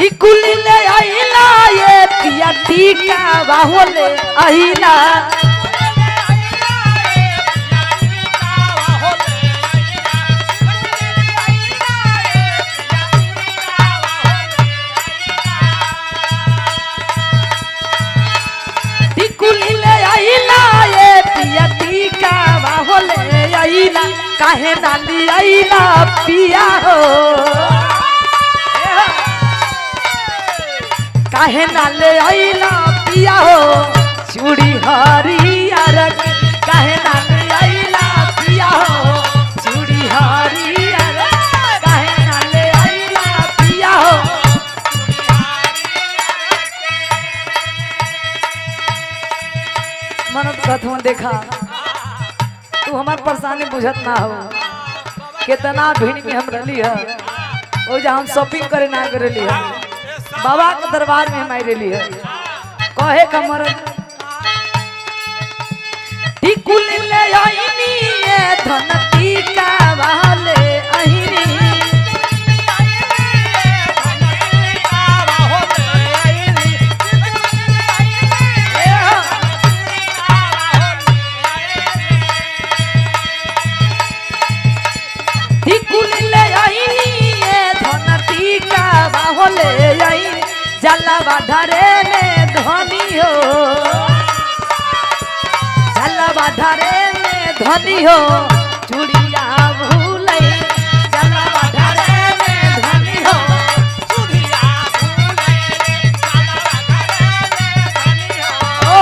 टिकुली ले आइला ये पिया टीका बाहोले आइला टिकुली ले आइला ये पिया टीका बाहोले आइला काहे नाली आइला पिया हो काहे नाले आइला पिया हो चूड़ी हरियर काहे नाले आइला पिया हो चूड़ी हरियर काहे नाले आइला पिया हो मनत कथों देखा तू हमार परेशानी बुझत ना हो कितना भीड़ में हम रही है वो जहाँ हम शॉपिंग करे ना करेली है बाबा के दरबार में हम आइली है कहे कमर टिकुल ले आईनी ये धन टीका वाले आईनी टिकुल ले आईनी ये धन टीका वाले आईनी जलवा धरे में धनी हो जलवा धरे में धनी हो चूड़िया भूले जलवा धरे में धनी हो चूड़िया भूले जलवा धरे में धनी हो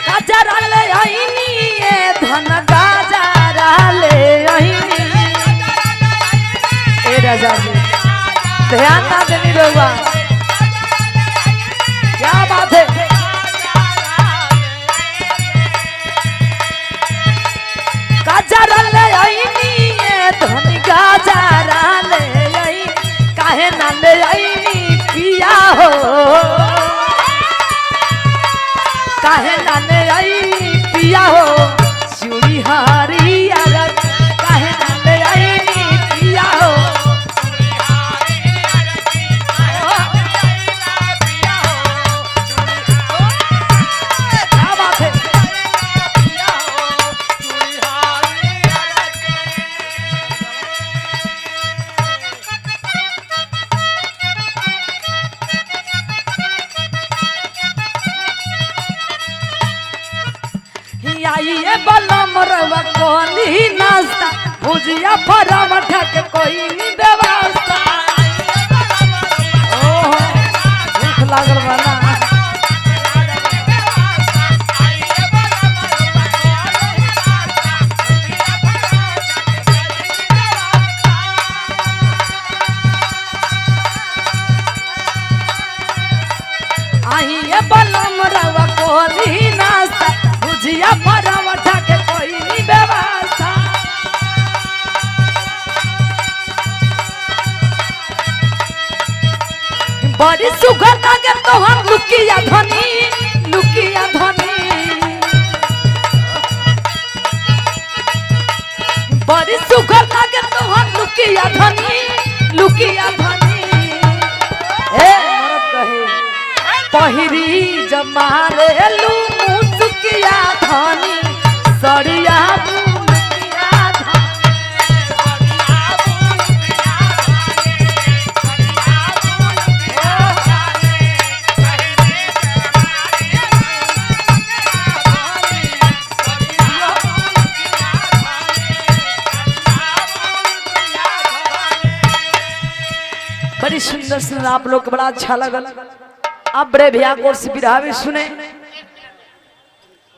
गजरा ले आईनी धन गाजरा ले आईनी ए राजा जी ध्यान ना देनी रहुआ क्या बात है गजरा ले आईनी धन गाजरा ले आई काहे ना ले आईनी पिया हो काहे ना ले आईनी पिया हो चूड़ी हरियर काहे ना ले आईनी पिया हो क्या बात है आइए बलम रवा कोनी नाश्ता भुजिया फरम ठक कोई व्यवस्था ओह भूख लागल बना आइए बलम रवा कोनी नाश्ता भुजिया फरम ठक कोई व्यवस्था बड़ी सुगर लगे तो हम लुकिया धनी बड़ी सुगर लगे तो हम लुकिया धनी ए मरद कहे पहिरी जमारे लू मुसुकिया धनी सड़िया बड़ी सुंदर सुंदर आप लोग को बड़ा अच्छा लगा। आप बड़े भैया को बिरहा भी सुने।